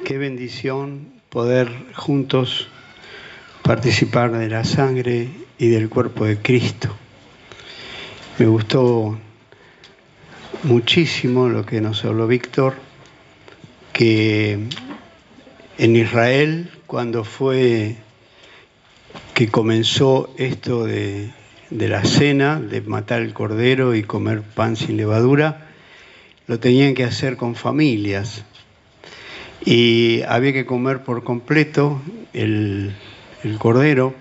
Qué bendición poder juntos participar de la sangre y del cuerpo de Cristo. Me gustó muchísimo lo que nos habló Víctor, que en Israel, cuando fue que comenzó esto de la cena, de matar el cordero y comer pan sin levadura, lo tenían que hacer con familias. Y había que comer por completo el cordero.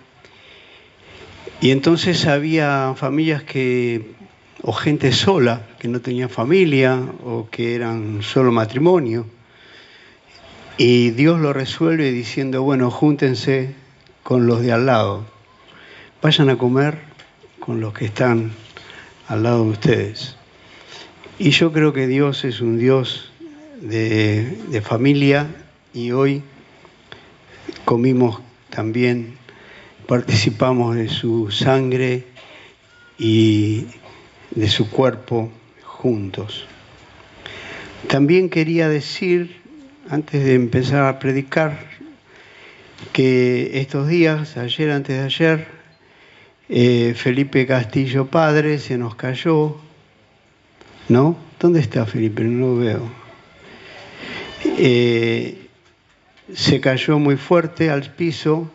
Y entonces había familias o gente sola, que no tenía familia o que eran solo matrimonio. Y Dios lo resuelve diciendo, bueno, júntense con los de al lado. Vayan a comer con los que están al lado de ustedes. Y yo creo que Dios es un Dios de familia, y hoy comimos también, participamos de su sangre y de su cuerpo juntos. También quería decir, antes de empezar a predicar, que estos días, ayer, antes de ayer, Felipe Castillo padre se nos cayó, ¿no? ¿Dónde está Felipe? No lo veo. Se cayó muy fuerte al piso,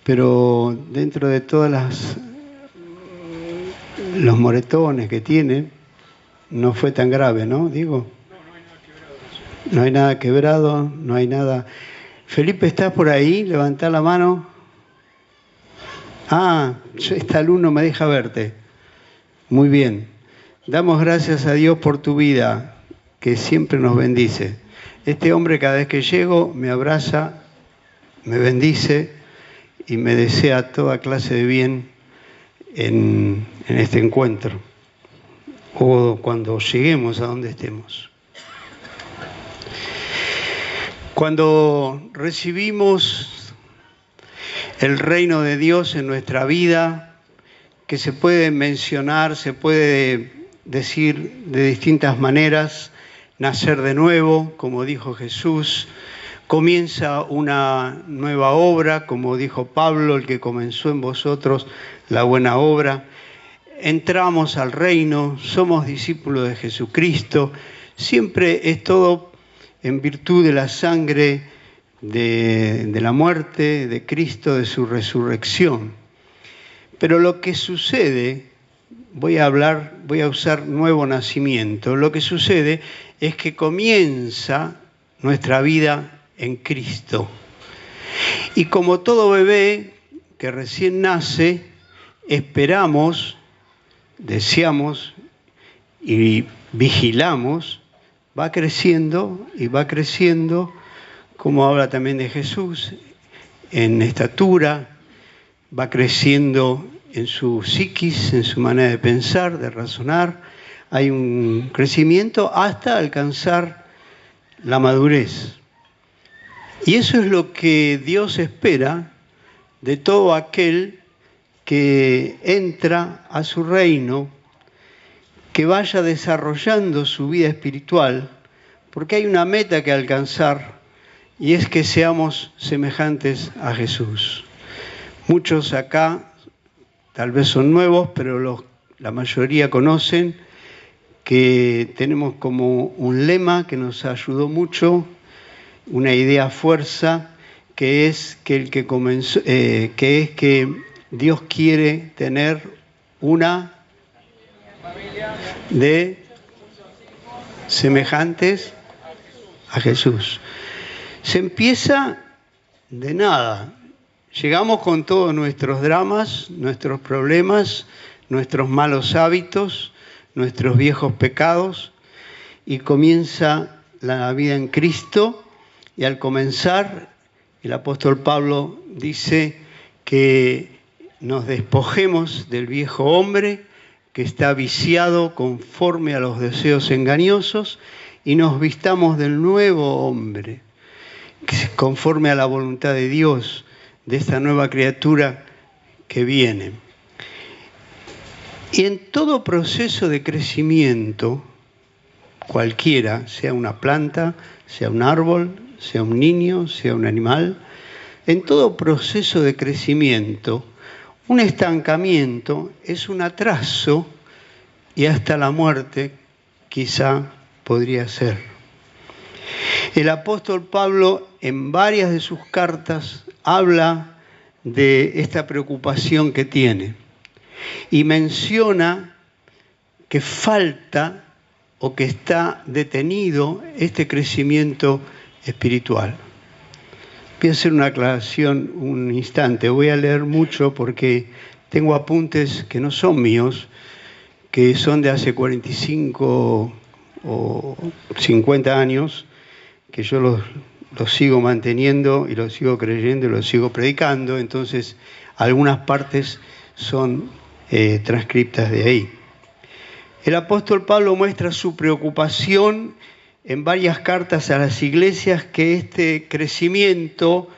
pero dentro de todas los moretones que tiene, no fue tan grave, ¿no? Digo, no hay nada quebrado, no hay nada. Felipe, ¿estás por ahí? Levantá la mano. Ah, esta luz no me deja verte. Muy bien. Damos gracias a Dios por tu vida, que siempre nos bendice. Este hombre, cada vez que llego, me abraza, me bendice y me desea toda clase de bien en este encuentro o cuando lleguemos a donde estemos. Cuando recibimos el reino de Dios en nuestra vida, que se puede mencionar, se puede decir de distintas maneras, nacer de nuevo, como dijo Jesús, comienza una nueva obra, como dijo Pablo, el que comenzó en vosotros la buena obra. Entramos al reino, somos discípulos de Jesucristo, siempre es todo en virtud de la sangre de la muerte de Cristo, de su resurrección. Pero lo que sucede, voy a usar nuevo nacimiento, lo que sucede es que comienza nuestra vida en Cristo. Y como todo bebé que recién nace, esperamos, deseamos y vigilamos, va creciendo y va creciendo, como habla también de Jesús, en estatura, va creciendo en su psiquis, en su manera de pensar, de razonar. Hay un crecimiento hasta alcanzar la madurez. Y eso es lo que Dios espera de todo aquel que entra a su reino, que vaya desarrollando su vida espiritual, porque hay una meta que alcanzar, y es que seamos semejantes a Jesús. Muchos acá tal vez son nuevos, pero la mayoría conocen que tenemos como un lema que nos ayudó mucho, una idea fuerza, que es que Dios quiere tener una familia de semejantes a Jesús. Se empieza de nada. Llegamos con todos nuestros dramas, nuestros problemas, nuestros malos hábitos, nuestros viejos pecados, y comienza la vida en Cristo. Y al comenzar, el apóstol Pablo dice que nos despojemos del viejo hombre que está viciado conforme a los deseos engañosos y nos vistamos del nuevo hombre, conforme a la voluntad de Dios, de esta nueva criatura que viene. Y en todo proceso de crecimiento, cualquiera, sea una planta, sea un árbol, sea un niño, sea un animal, en todo proceso de crecimiento, un estancamiento es un atraso y hasta la muerte quizá podría ser. El apóstol Pablo en varias de sus cartas habla de esta preocupación que tiene y menciona que falta o que está detenido este crecimiento espiritual. Voy a hacer una aclaración un instante. Voy a leer mucho porque tengo apuntes que no son míos, que son de hace 45 o 50 años, que yo los sigo manteniendo y los sigo creyendo y los sigo predicando. Entonces, algunas partes son transcriptas de ahí. El apóstol Pablo muestra su preocupación en varias cartas a las iglesias que este crecimiento,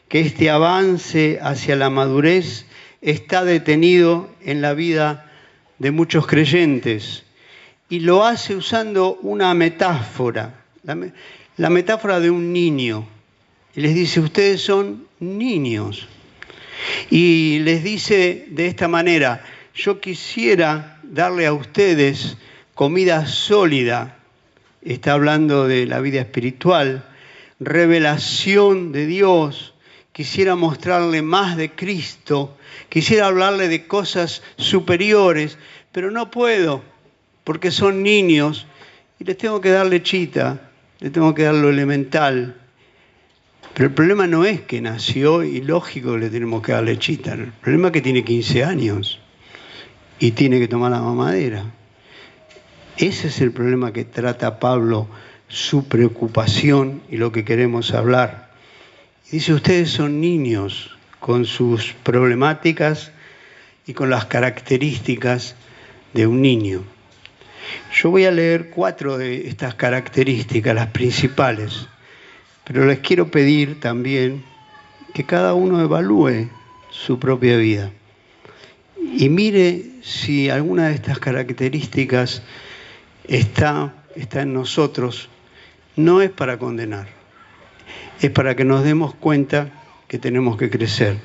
que este avance hacia la madurez está detenido en la vida de muchos creyentes. Y lo hace usando una metáfora, la metáfora de un niño. Y les dice, ustedes son niños. Y les dice de esta manera, yo quisiera darle a ustedes comida sólida. Está hablando de la vida espiritual, revelación de Dios. Quisiera mostrarle más de Cristo, quisiera hablarle de cosas superiores, pero no puedo, porque son niños y les tengo que dar lechita, les tengo que dar lo elemental. Pero el problema no es que nació y lógico que le tenemos que dar lechita. El problema es que tiene 15 años y tiene que tomar la mamadera. Ese es el problema que trata Pablo, su preocupación y lo que queremos hablar. Y dice, ustedes son niños con sus problemáticas y con las características de un niño. Yo voy a leer 4 de estas características, las principales, pero les quiero pedir también que cada uno evalúe su propia vida y mire si alguna de estas características está en nosotros. No es para condenar, es para que nos demos cuenta que tenemos que crecer,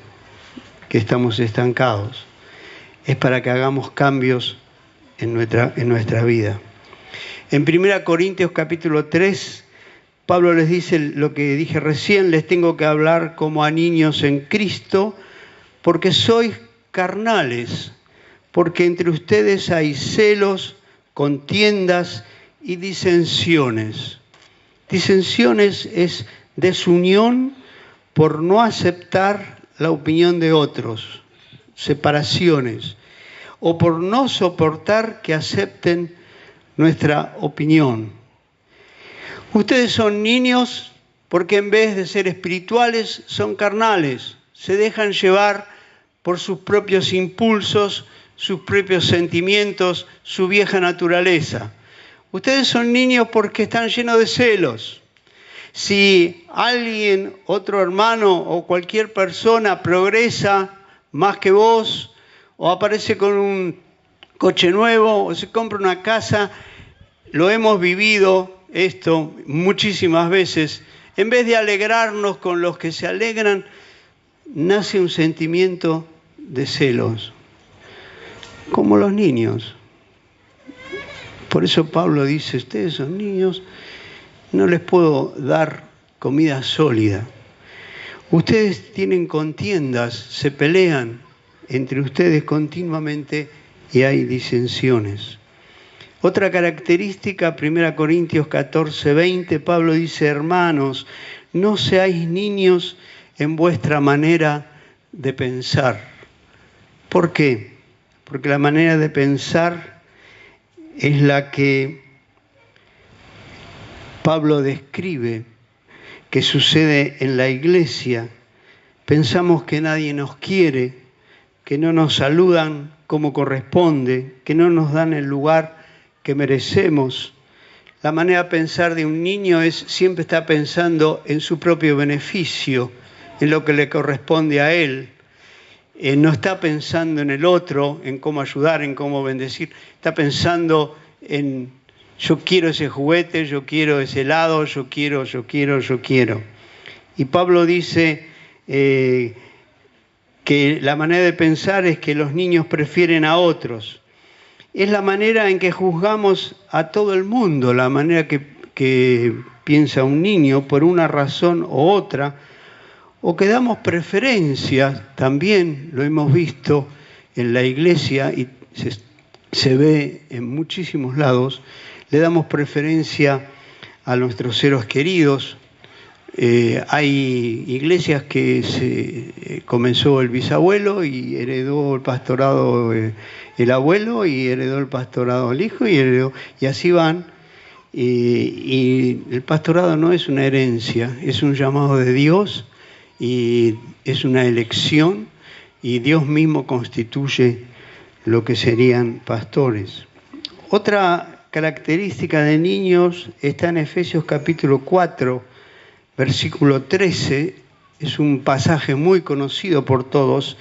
que estamos estancados. Es para que hagamos cambios en nuestra vida. En 1 Corintios capítulo 3, Pablo les dice lo que dije recién, les tengo que hablar como a niños en Cristo, porque sois carnales, porque entre ustedes hay celos, contiendas y disensiones. Disensiones es desunión por no aceptar la opinión de otros, separaciones, o por no soportar que acepten nuestra opinión. Ustedes son niños porque en vez de ser espirituales son carnales, se dejan llevar por sus propios impulsos, sus propios sentimientos, su vieja naturaleza. Ustedes son niños porque están llenos de celos. Si alguien, otro hermano o cualquier persona progresa más que vos, o aparece con un coche nuevo, o se compra una casa, lo hemos vivido esto muchísimas veces, en vez de alegrarnos con los que se alegran, nace un sentimiento de celos, como los niños. Por eso Pablo dice, ustedes son niños, no les puedo dar comida sólida. Ustedes tienen contiendas, se pelean entre ustedes continuamente y hay disensiones. Otra característica, 1 Corintios 14, 20, Pablo dice, hermanos, no seáis niños en vuestra manera de pensar. ¿Por qué? Porque la manera de pensar es la que Pablo describe que sucede en la iglesia. Pensamos que nadie nos quiere, que no nos saludan como corresponde, que no nos dan el lugar que merecemos. La manera de pensar de un niño es siempre está pensando en su propio beneficio, en lo que le corresponde a él. No está pensando en el otro, en cómo ayudar, en cómo bendecir. Está pensando en yo quiero ese juguete, yo quiero ese helado, yo quiero. Y Pablo dice que la manera de pensar es que los niños prefieren a otros. Es la manera en que juzgamos a todo el mundo, la manera que piensa un niño por una razón u otra, o que damos preferencia, también lo hemos visto en la iglesia y se ve en muchísimos lados, le damos preferencia a nuestros seres queridos. Hay iglesias que comenzó el bisabuelo y heredó el pastorado el abuelo y heredó el pastorado el hijo y así van. Y el pastorado no es una herencia, es un llamado de Dios y es una elección y Dios mismo constituye lo que serían pastores. Otra característica de niños está en Efesios capítulo 4, versículo 13, es un pasaje muy conocido por todos,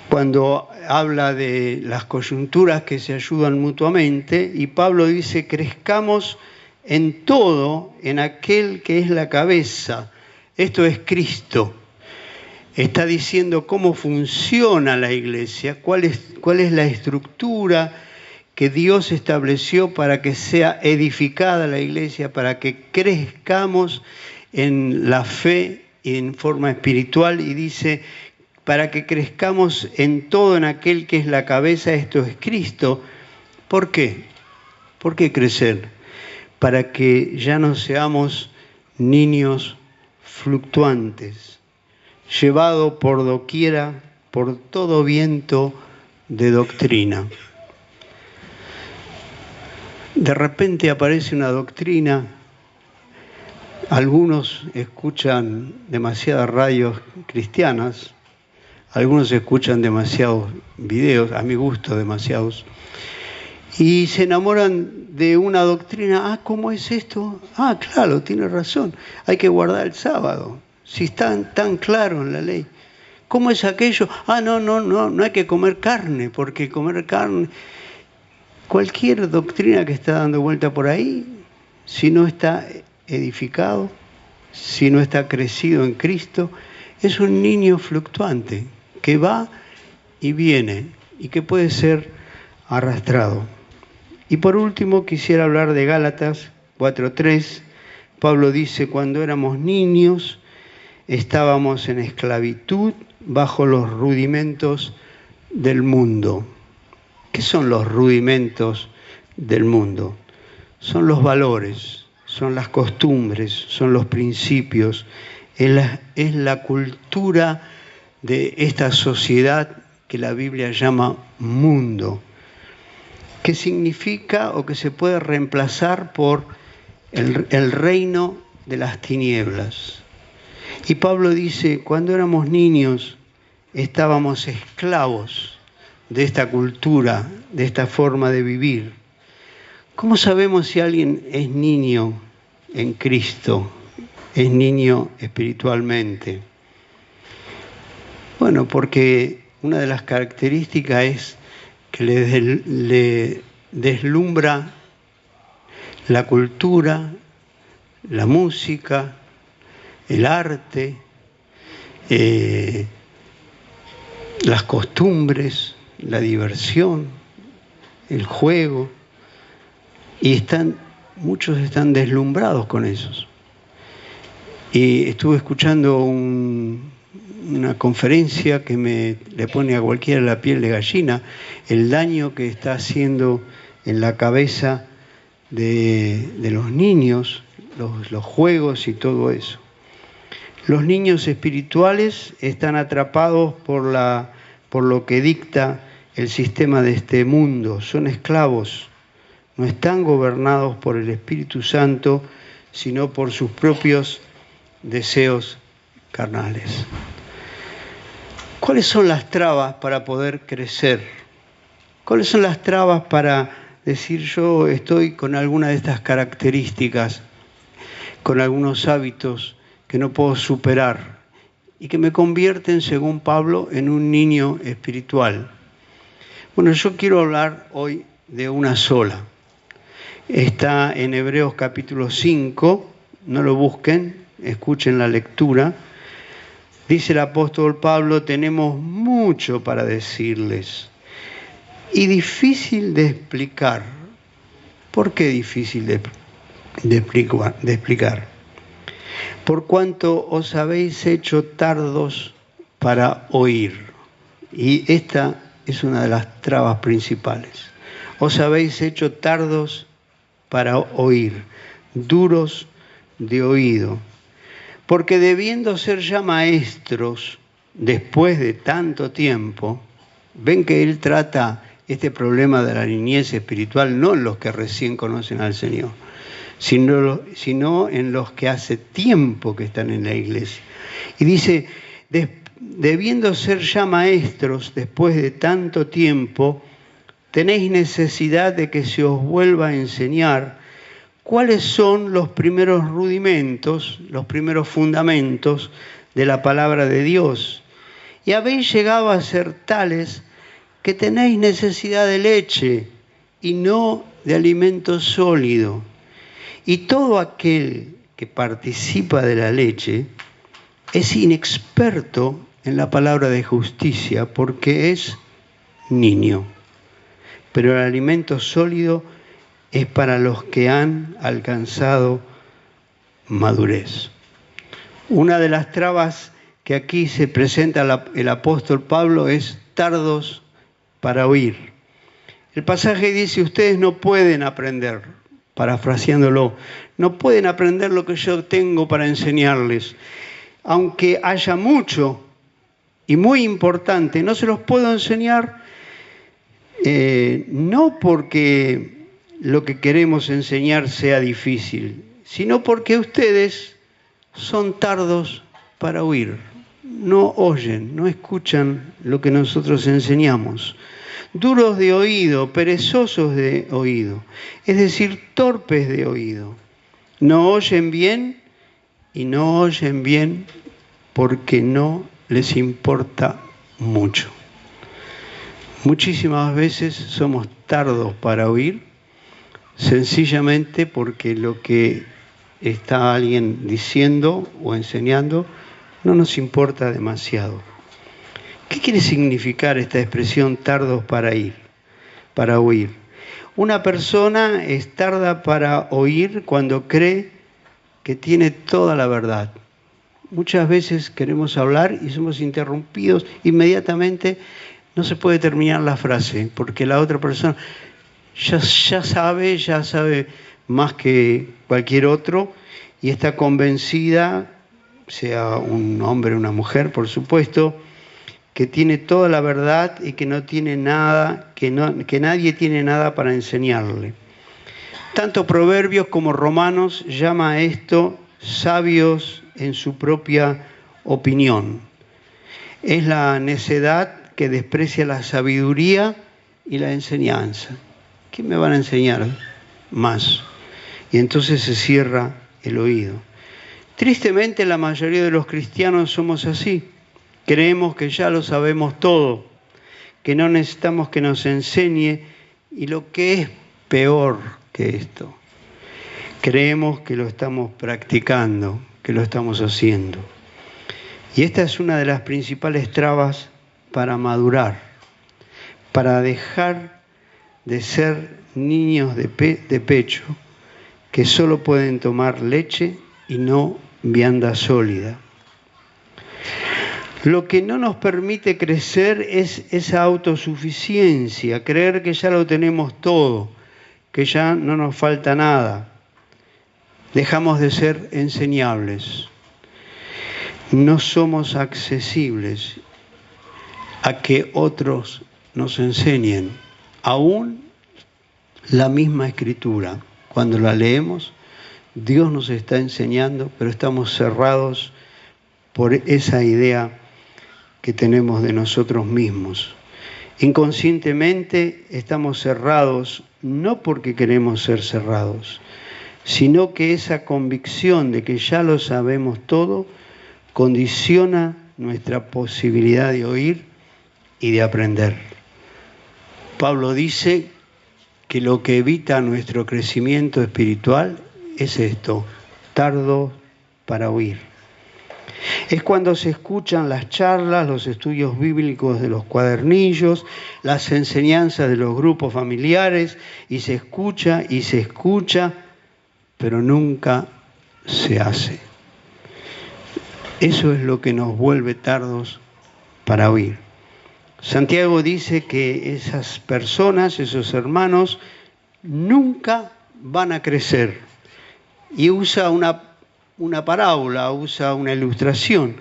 cuando habla de las coyunturas que se ayudan mutuamente, y Pablo dice, crezcamos en todo en aquel que es la cabeza, esto es Cristo. Está diciendo cómo funciona la iglesia, cuál es la estructura que Dios estableció para que sea edificada la iglesia, para que crezcamos en la fe y en forma espiritual, y dice, para que crezcamos en todo en aquel que es la cabeza, esto es Cristo. ¿Por qué? ¿Por qué crecer? Para que ya no seamos niños fluctuantes, llevados por doquiera, por todo viento de doctrina. De repente aparece una doctrina, algunos escuchan demasiadas radios cristianas, algunos escuchan demasiados videos, a mi gusto demasiados, y se enamoran de una doctrina. ¿Cómo es esto? Claro, tiene razón, hay que guardar el sábado, si está tan claro en la ley. ¿Cómo es aquello? No hay que comer carne, porque comer carne... Cualquier doctrina que está dando vuelta por ahí, si no está edificado, si no está crecido en Cristo, es un niño fluctuante que va y viene y que puede ser arrastrado. Y por último quisiera hablar de Gálatas 4:3. Pablo dice, cuando éramos niños estábamos en esclavitud bajo los rudimentos del mundo. ¿Qué son los rudimentos del mundo? Son los valores, son las costumbres, son los principios, es la cultura de esta sociedad que la Biblia llama mundo, que significa o que se puede reemplazar por el reino de las tinieblas. Y Pablo dice, cuando éramos niños estábamos esclavos de esta cultura, de esta forma de vivir. ¿Cómo sabemos si alguien es niño en Cristo, es niño espiritualmente? Bueno, porque una de las características es que le deslumbra la cultura, la música, el arte, las costumbres, la diversión, el juego, y muchos están deslumbrados con esos. Y estuve escuchando una conferencia que le pone a cualquiera la piel de gallina, el daño que está haciendo en la cabeza de los niños, los juegos y todo eso. Los niños espirituales están atrapados por lo que dicta el sistema de este mundo, son esclavos, no están gobernados por el Espíritu Santo, sino por sus propios deseos carnales. ¿Cuáles son las trabas para poder crecer? ¿Cuáles son las trabas para decir yo estoy con alguna de estas características, con algunos hábitos que no puedo superar y que me convierten, según Pablo, en un niño espiritual? Bueno, yo quiero hablar hoy de una sola. Está en Hebreos capítulo 5, no lo busquen, escuchen la lectura. Dice el apóstol Pablo, tenemos mucho para decirles y difícil de explicar. ¿Por qué difícil de explicar? Por cuanto os habéis hecho tardos para oír. Y esta es una de las trabas principales. Os habéis hecho tardos para oír, duros de oído. Porque debiendo ser ya maestros después de tanto tiempo, ven que él trata este problema de la niñez espiritual no en los que recién conocen al Señor, sino en los que hace tiempo que están en la iglesia. Y dice, debiendo ser ya maestros después de tanto tiempo, tenéis necesidad de que se os vuelva a enseñar cuáles son los primeros rudimentos, los primeros fundamentos de la palabra de Dios. Y habéis llegado a ser tales que tenéis necesidad de leche y no de alimento sólido. Y todo aquel que participa de la leche es inexperto en la palabra de justicia porque es niño. Pero el alimento sólido es para los que han alcanzado madurez. Una de las trabas que aquí se presenta el apóstol Pablo es tardos para oír. El pasaje dice, ustedes no pueden aprender, parafraseándolo, no pueden aprender lo que yo tengo para enseñarles. Aunque haya mucho y muy importante, no se los puedo enseñar, no porque lo que queremos enseñar sea difícil, sino porque ustedes son tardos para oír. No oyen, no escuchan lo que nosotros enseñamos. Duros de oído, perezosos de oído, es decir, torpes de oído. No oyen bien y no oyen bien porque no les importa mucho. Muchísimas veces somos tardos para oír, sencillamente porque lo que está alguien diciendo o enseñando no nos importa demasiado. ¿Qué quiere significar esta expresión tardos para oír? Una persona es tarda para oír cuando cree que tiene toda la verdad. Muchas veces queremos hablar y somos interrumpidos inmediatamente. No se puede terminar la frase porque la otra persona ya sabe más que cualquier otro y está convencida, sea un hombre o una mujer, por supuesto, que tiene toda la verdad y que no tiene nada, que nadie tiene nada para enseñarle. Tanto Proverbios como Romanos llama a esto sabios en su propia opinión. Es la necedad que desprecia la sabiduría y la enseñanza. ¿Qué me van a enseñar más? Y entonces se cierra el oído. Tristemente, la mayoría de los cristianos somos así. Creemos que ya lo sabemos todo, que no necesitamos que nos enseñe, y lo que es peor que esto, creemos que lo estamos practicando, que lo estamos haciendo. Y esta es una de las principales trabas para madurar, para dejar de ser niños de pecho que solo pueden tomar leche y no vianda sólida. Lo que no nos permite crecer es esa autosuficiencia, creer que ya lo tenemos todo, que ya no nos falta nada. Dejamos de ser enseñables. No somos accesibles a que otros nos enseñen. Aún la misma Escritura, cuando la leemos, Dios nos está enseñando, pero estamos cerrados por esa idea que tenemos de nosotros mismos. Inconscientemente estamos cerrados, no porque queremos ser cerrados, sino que esa convicción de que ya lo sabemos todo condiciona nuestra posibilidad de oír y de aprender. Pablo dice que lo que evita nuestro crecimiento espiritual es esto: tardos para oír. Es cuando se escuchan las charlas, los estudios bíblicos de los cuadernillos, las enseñanzas de los grupos familiares, y se escucha, pero nunca se hace. Eso es lo que nos vuelve tardos para oír. Santiago dice que esas personas, esos hermanos, nunca van a crecer. Y usa una parábola, usa una ilustración.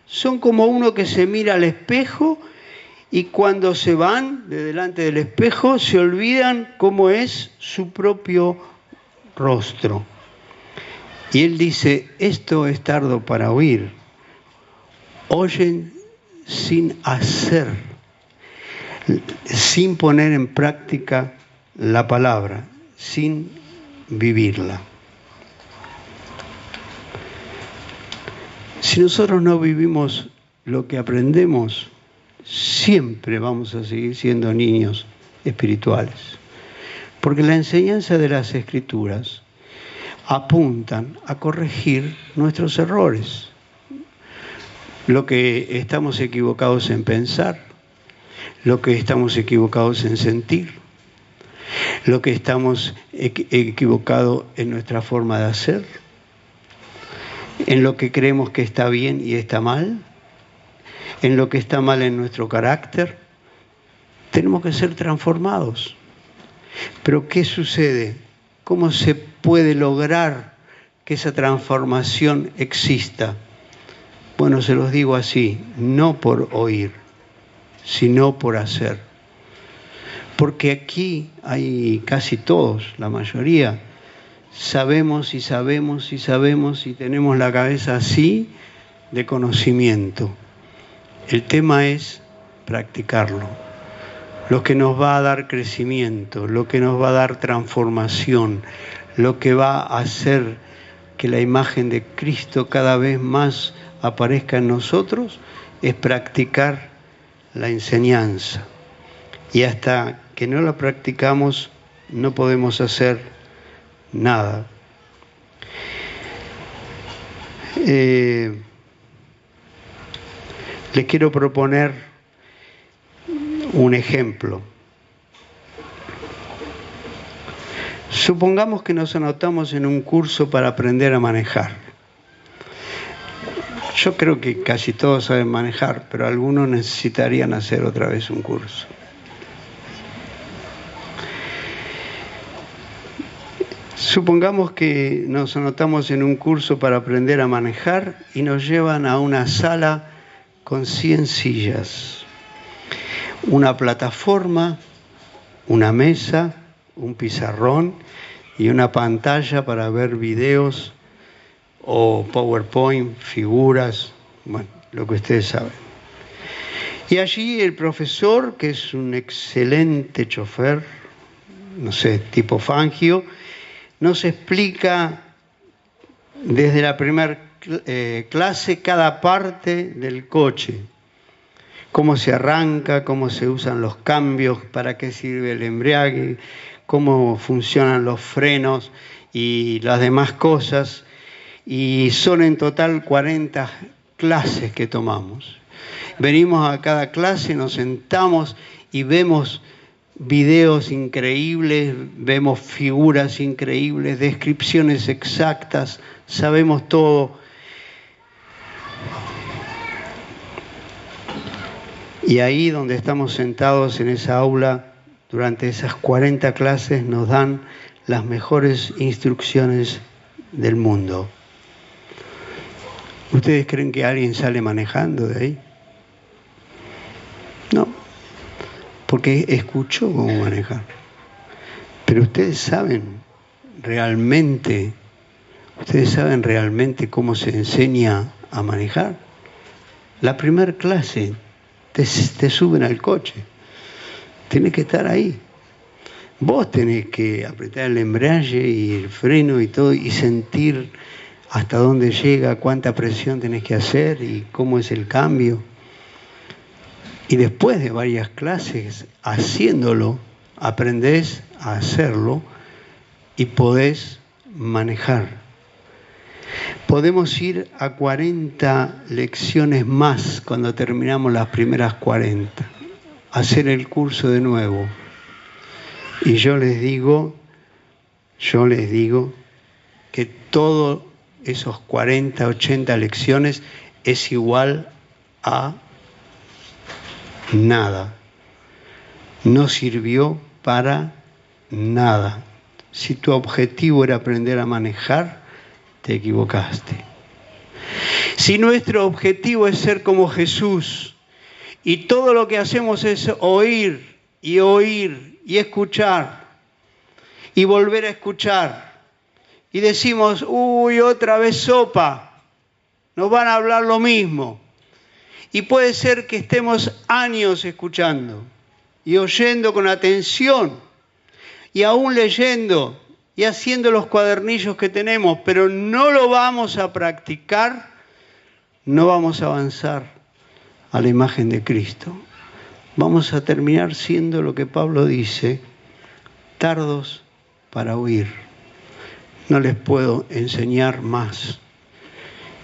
Son como uno que se mira al espejo y cuando se van de delante del espejo se olvidan cómo es su propio rostro. Y él dice, esto es tardo para oír. Oyen sin hacer, sin poner en práctica la palabra, sin vivirla. Si nosotros no vivimos lo que aprendemos, siempre vamos a seguir siendo niños espirituales. Porque la enseñanza de las Escrituras apuntan a corregir nuestros errores. Lo que estamos equivocados en pensar, lo que estamos equivocados en sentir, lo que estamos equivocados en nuestra forma de hacer, en lo que creemos que está bien y está mal, en lo que está mal en nuestro carácter. Tenemos que ser transformados. Pero ¿qué sucede? ¿Cómo se puede lograr que esa transformación exista? Bueno, se los digo así, no por oír, sino por hacer. Porque aquí hay casi todos, la mayoría, sabemos y tenemos la cabeza así de conocimiento. El tema es practicarlo. Lo que nos va a dar crecimiento, lo que nos va a dar transformación, lo que va a hacer que la imagen de Cristo cada vez más aparezca en nosotros, es practicar la enseñanza. Y hasta que no la practicamos, no podemos hacer nada. Les quiero proponer un ejemplo. Supongamos que nos anotamos en un curso para aprender a manejar. Yo creo que casi todos saben manejar, pero algunos necesitarían hacer otra vez un curso. Supongamos que nos anotamos en un curso para aprender a manejar y nos llevan a una sala con 100 sillas, una plataforma, una mesa, un pizarrón y una pantalla para ver videos o PowerPoint, figuras, bueno, lo que ustedes saben. Y allí el profesor, que es un excelente chofer, no sé, tipo Fangio, nos explica desde la primera clase cada parte del coche. Cómo se arranca, cómo se usan los cambios, para qué sirve el embrague, cómo funcionan los frenos y las demás cosas. Y son en total 40 clases que tomamos. Venimos a cada clase, nos sentamos y vemos videos increíbles, vemos figuras increíbles, descripciones exactas, sabemos todo. Y ahí donde estamos sentados en esa aula, durante esas 40 clases nos dan las mejores instrucciones del mundo. ¿Ustedes creen que alguien sale manejando de ahí? No, porque escuchó cómo manejar. Pero ustedes saben realmente cómo se enseña a manejar. La primera clase te suben al coche. Tenés que estar ahí. Vos tenés que apretar el embrague y el freno y todo y sentir hasta dónde llega, cuánta presión tenés que hacer y cómo es el cambio. Y después de varias clases haciéndolo, aprendés a hacerlo y podés manejar. Podemos ir a 40 lecciones más cuando terminamos las primeras 40, hacer el curso de nuevo. Y yo les digo que todos esos 40, 80 lecciones es igual a nada. No sirvió para nada. Si tu objetivo era aprender a manejar, te equivocaste. Si nuestro objetivo es ser como Jesús y todo lo que hacemos es oír y escuchar y volver a escuchar y decimos, uy, otra vez sopa, nos van a hablar lo mismo. Y puede ser que estemos años escuchando y oyendo con atención y aún leyendo y haciendo los cuadernillos que tenemos, pero no lo vamos a practicar, no vamos a avanzar a la imagen de Cristo. Vamos a terminar siendo lo que Pablo dice, tardos para oír. No les puedo enseñar más.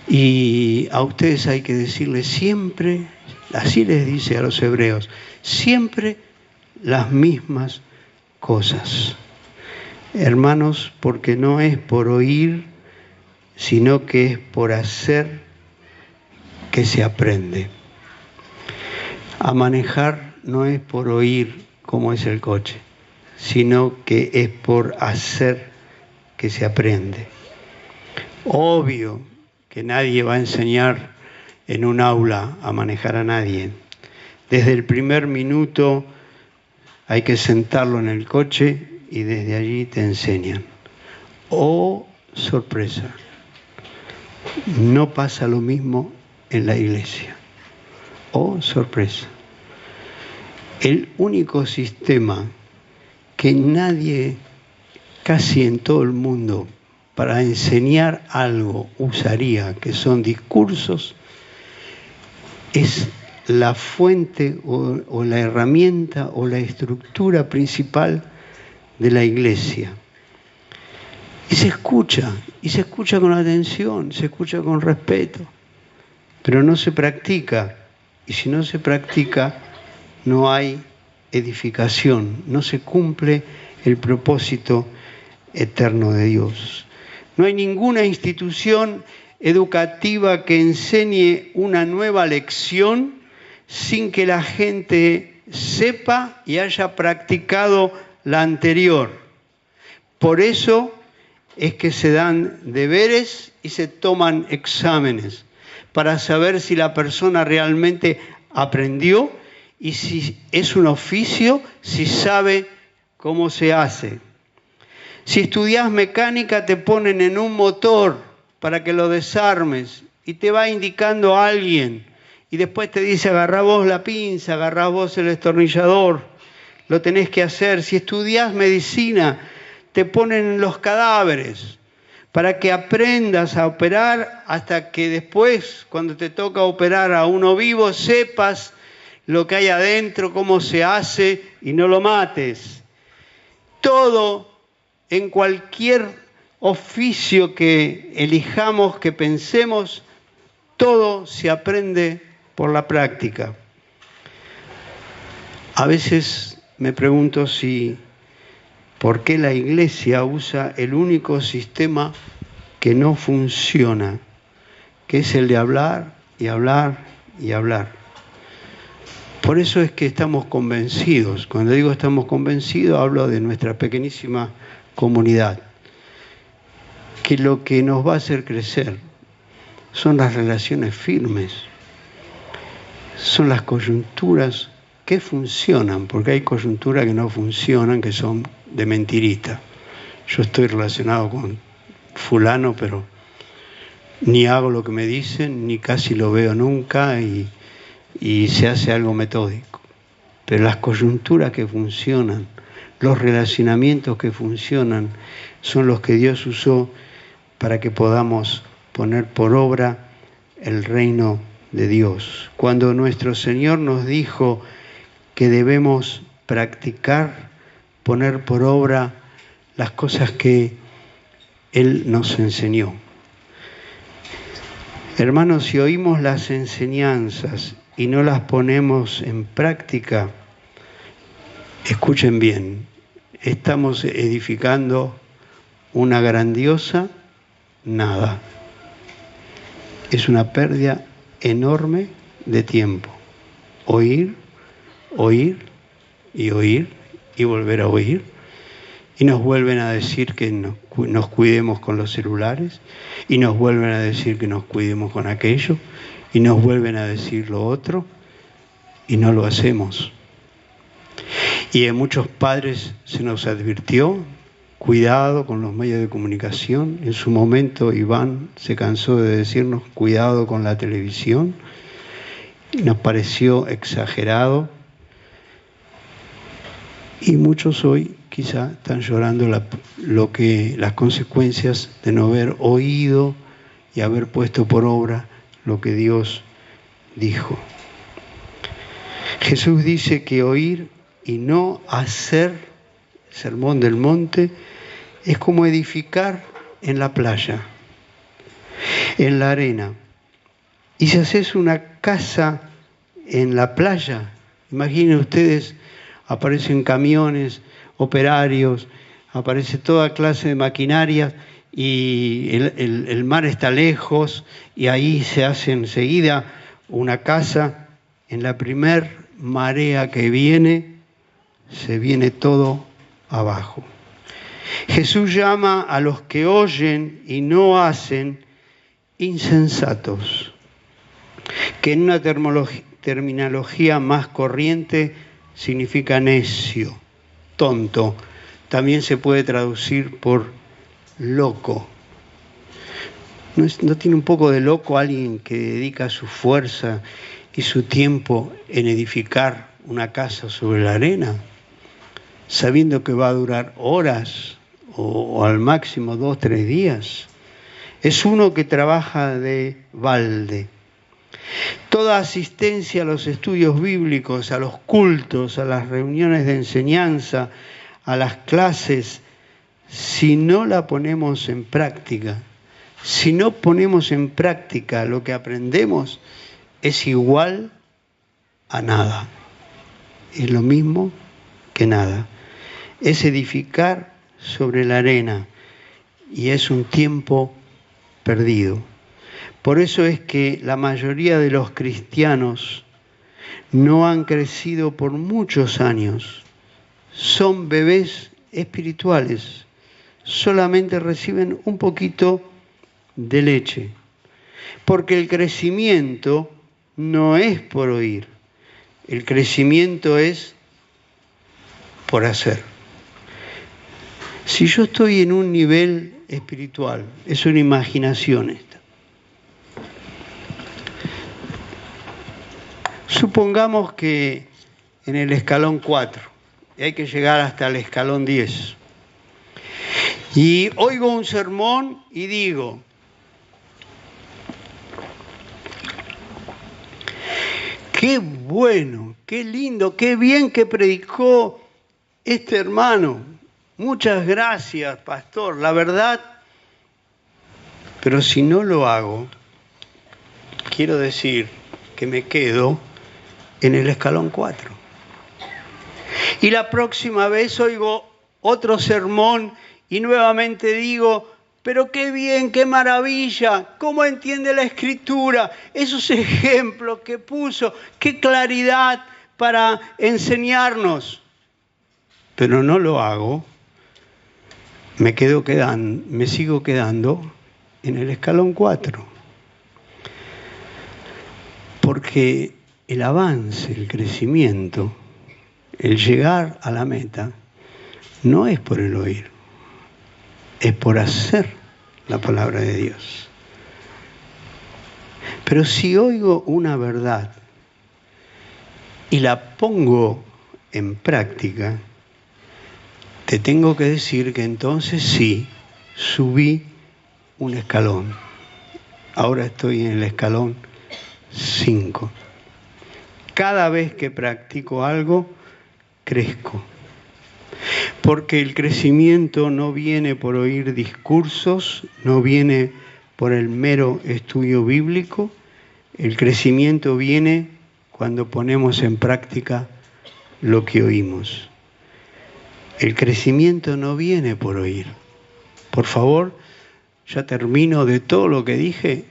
Y a ustedes hay que decirles siempre, así les dice a los hebreos, siempre las mismas cosas. Hermanos, porque no es por oír, sino que es por hacer que se aprende. A manejar no es por oír cómo es el coche, sino que es por hacer que se aprende. Obvio que nadie va a enseñar en un aula a manejar a nadie. Desde el primer minuto hay que sentarlo en el coche y desde allí te enseñan. Oh, sorpresa, no pasa lo mismo en la iglesia. Oh, sorpresa. El único sistema que nadie, casi en todo el mundo, para enseñar algo usaría, que son discursos, es la fuente o la herramienta o la estructura principal de la iglesia. Y se escucha con atención, se escucha con respeto, pero no se practica. Y si no se practica, no hay edificación, no se cumple el propósito eterno de Dios. No hay ninguna institución educativa que enseñe una nueva lección sin que la gente sepa y haya practicado la anterior. Por eso es que se dan deberes y se toman exámenes para saber si la persona realmente aprendió y si es un oficio, si sabe cómo se hace. Si estudias mecánica, te ponen en un motor para que lo desarmes y te va indicando a alguien y después te dice, agarrá vos la pinza, agarrá vos el destornillador, lo tenés que hacer. Si estudias medicina, te ponen los cadáveres para que aprendas a operar hasta que después, cuando te toca operar a uno vivo, sepas lo que hay adentro, cómo se hace y no lo mates. Todo, en cualquier oficio que elijamos, que pensemos, todo se aprende por la práctica. A veces me pregunto por qué la iglesia usa el único sistema que no funciona, que es el de hablar y hablar y hablar. Por eso es que estamos convencidos. Cuando digo estamos convencidos, hablo de nuestra pequeñísima comunidad, que lo que nos va a hacer crecer son las relaciones firmes, son las coyunturas que funcionan, porque hay coyunturas que no funcionan, que son de mentirita. Yo estoy relacionado con fulano, pero ni hago lo que me dicen, ni casi lo veo nunca, y se hace algo metódico. Pero las coyunturas que funcionan, los relacionamientos que funcionan, son los que Dios usó para que podamos poner por obra el reino de Dios. Cuando nuestro Señor nos dijo que debemos practicar, poner por obra las cosas que Él nos enseñó. Hermanos, si oímos las enseñanzas y no las ponemos en práctica, escuchen bien, estamos edificando una grandiosa nada. Es una pérdida enorme de tiempo. Oír, oír y oír y volver a oír. Y nos vuelven a decir que nos cuidemos con los celulares, y nos vuelven a decir que nos cuidemos con aquello, y nos vuelven a decir lo otro, y no lo hacemos. Y a muchos padres se nos advirtió, cuidado con los medios de comunicación. En su momento Iván se cansó de decirnos, cuidado con la televisión, y nos pareció exagerado. Y muchos hoy quizá están llorando las consecuencias de no haber oído y haber puesto por obra lo que Dios dijo. Jesús dice que oír y no hacer, Sermón del Monte, es como edificar en la playa, en la arena. Y si haces una casa en la playa, imaginen ustedes, aparecen camiones, operarios, aparece toda clase de maquinaria y el mar está lejos y ahí se hace enseguida una casa. En la primer marea que viene, se viene todo abajo. Jesús llama a los que oyen y no hacen insensatos, que en una terminología más corriente significa necio, tonto. También se puede traducir por loco. ¿No tiene un poco de loco alguien que dedica su fuerza y su tiempo en edificar una casa sobre la arena, sabiendo que va a durar horas o al máximo 2 o 3 días? Es uno que trabaja de balde. Toda asistencia a los estudios bíblicos, a los cultos, a las reuniones de enseñanza, a las clases, si no la ponemos en práctica, si no ponemos en práctica lo que aprendemos, es igual a nada. Es lo mismo que nada. Es edificar sobre la arena y es un tiempo perdido. Por eso es que la mayoría de los cristianos no han crecido por muchos años. Son bebés espirituales. Solamente reciben un poquito de leche. Porque el crecimiento no es por oír. El crecimiento es por hacer. Si yo estoy en un nivel espiritual, es una imaginación esta. Supongamos que en el escalón 4, y hay que llegar hasta el escalón 10. Y oigo un sermón y digo, qué bueno, qué lindo, qué bien que predicó este hermano. Muchas gracias, pastor, la verdad. Pero si no lo hago, quiero decir que me quedo en el escalón 4. Y la próxima vez oigo otro sermón y nuevamente digo, pero qué bien, qué maravilla, cómo entiende la Escritura, esos ejemplos que puso, qué claridad para enseñarnos. Pero no lo hago, me sigo quedando en el escalón 4. Porque el avance, el crecimiento, el llegar a la meta, no es por el oír, es por hacer la palabra de Dios. Pero si oigo una verdad y la pongo en práctica, te tengo que decir que entonces sí, subí un escalón. Ahora estoy en el escalón 5. Cada vez que practico algo, crezco. Porque el crecimiento no viene por oír discursos, no viene por el mero estudio bíblico. El crecimiento viene cuando ponemos en práctica lo que oímos. El crecimiento no viene por oír. Por favor, ya termino de todo lo que dije.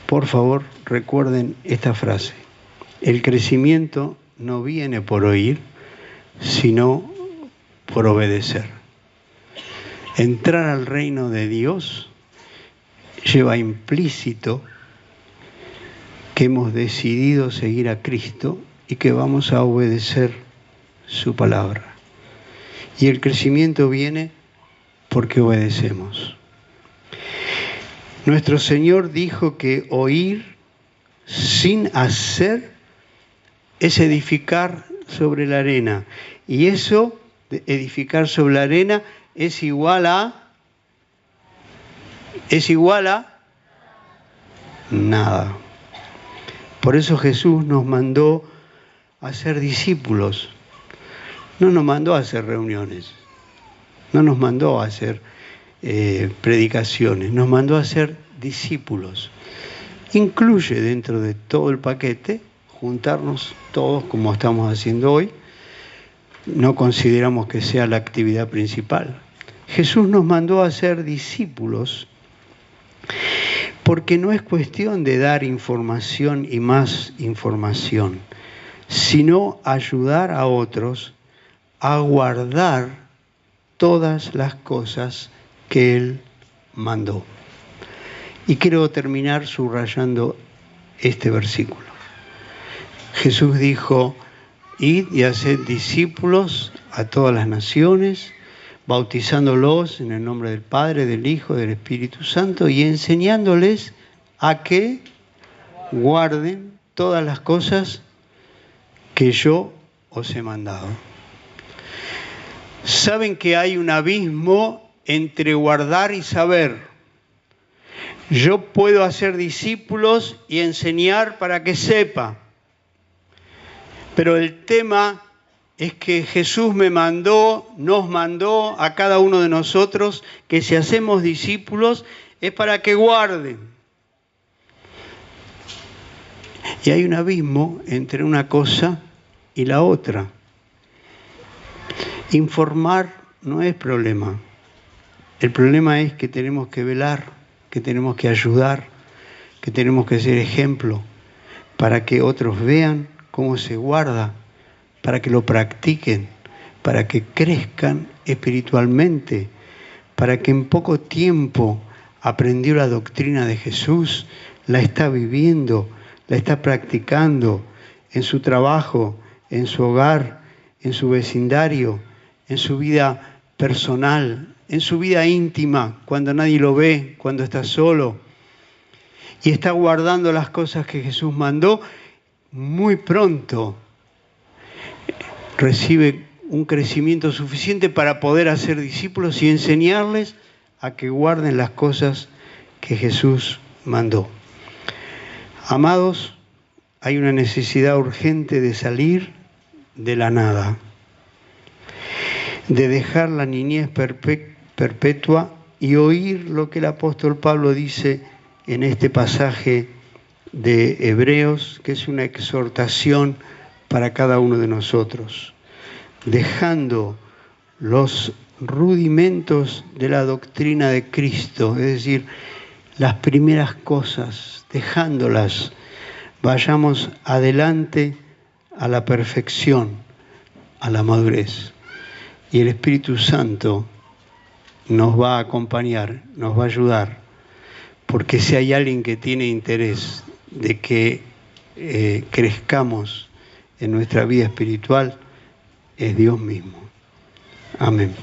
Por favor, recuerden esta frase. El crecimiento no viene por oír, sino por obedecer. Entrar al reino de Dios lleva implícito que hemos decidido seguir a Cristo y que vamos a obedecer su palabra. Y el crecimiento viene porque obedecemos. Nuestro Señor dijo que oír sin hacer es edificar sobre la arena. Y eso, de edificar sobre la arena, es igual a nada. Por eso Jesús nos mandó a ser discípulos. No nos mandó a hacer reuniones. No nos mandó a hacer predicaciones. Nos mandó a ser discípulos. Incluye dentro de todo el paquete juntarnos todos como estamos haciendo hoy. No consideramos que sea la actividad principal. Jesús nos mandó a ser discípulos porque no es cuestión de dar información y más información, sino ayudar a otros a guardar todas las cosas que Él mandó. Y quiero terminar subrayando este versículo. Jesús dijo: id y haced discípulos a todas las naciones, bautizándolos en el nombre del Padre, del Hijo, del Espíritu Santo, y enseñándoles a que guarden todas las cosas que yo os he mandado. Saben que hay un abismo entre guardar y saber. Yo puedo hacer discípulos y enseñar para que sepa. Pero el tema es que Jesús nos mandó a cada uno de nosotros que si hacemos discípulos es para que guarden. Y hay un abismo entre una cosa y la otra. Informar no es problema. El problema es que tenemos que velar, que tenemos que ayudar, que tenemos que ser ejemplo para que otros vean cómo se guarda, para que lo practiquen, para que crezcan espiritualmente, para que en poco tiempo aprendió la doctrina de Jesús, la está viviendo, la está practicando en su trabajo, en su hogar, en su vecindario, en su vida personal, en su vida íntima, cuando nadie lo ve, cuando está solo, y está guardando las cosas que Jesús mandó. Muy pronto recibe un crecimiento suficiente para poder hacer discípulos y enseñarles a que guarden las cosas que Jesús mandó. Amados, hay una necesidad urgente de salir de la nada, de dejar la niñez perpetua y oír lo que el apóstol Pablo dice en este pasaje de Hebreos, que es una exhortación para cada uno de nosotros, dejando los rudimentos de la doctrina de Cristo, es decir, las primeras cosas, dejándolas, vayamos adelante a la perfección, a la madurez. Y el Espíritu Santo nos va a acompañar, nos va a ayudar, porque si hay alguien que tiene interés de que crezcamos en nuestra vida espiritual, es Dios mismo. Amén.